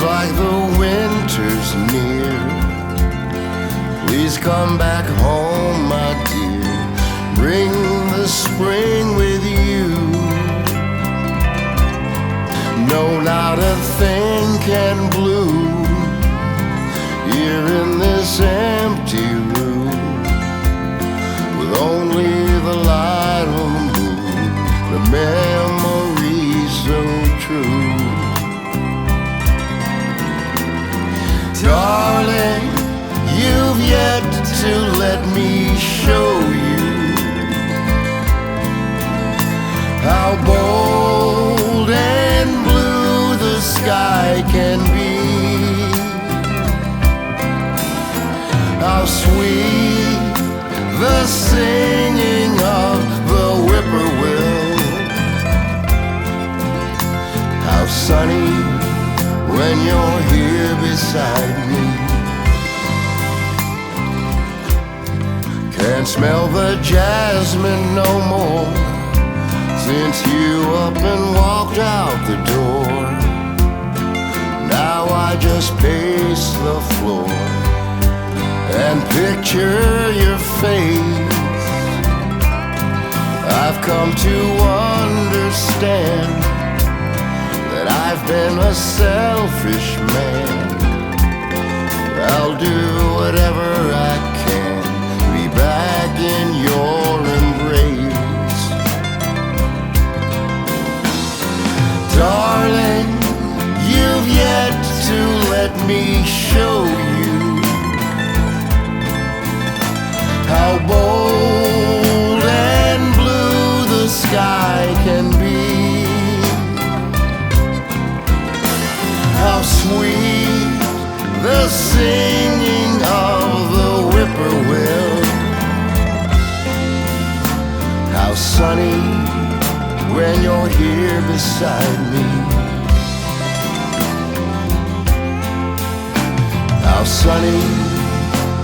like the winter's near. Please come back home, my dear. Bring the spring with you. No, not a thing can bloom here in this empty room, with only the light of the moon, the memory so true. Darling, you've yet to let me show you how bold and blue the sky can be, how sweet the singing of the whippoorwill, how sunny when you're here beside me. Can't smell the jasmine no more since you up and walked out the door. Now I just pace the floor and picture your face. I've come to understand that I've been a selfish man. I'll do whatever I can to be back in your embrace. Darling, you've yet to let me show you how bold and blue the sky can be, how sweet the singing of the whippoorwill, how sunny when you're here beside me, how sunny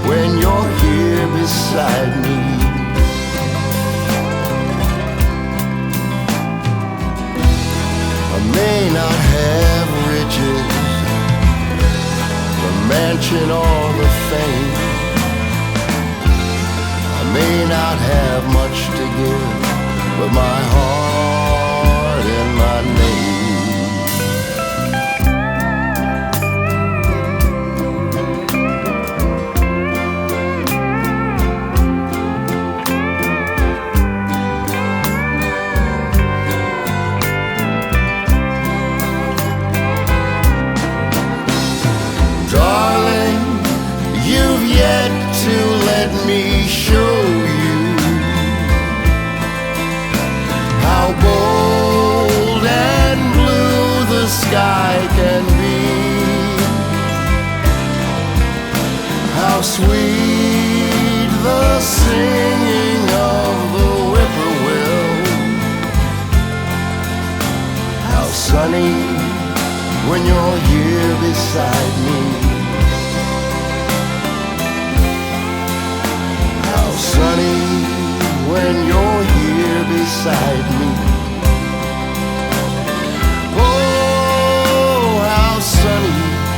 when you're here beside me. I may not have riches, the mansion or the fame. I may not have much to give, but my heart and my name. Darling, you've yet to let me show you how bold and blue the sky can be, how sweet the singing of the whippoorwill, how sunny when you're here beside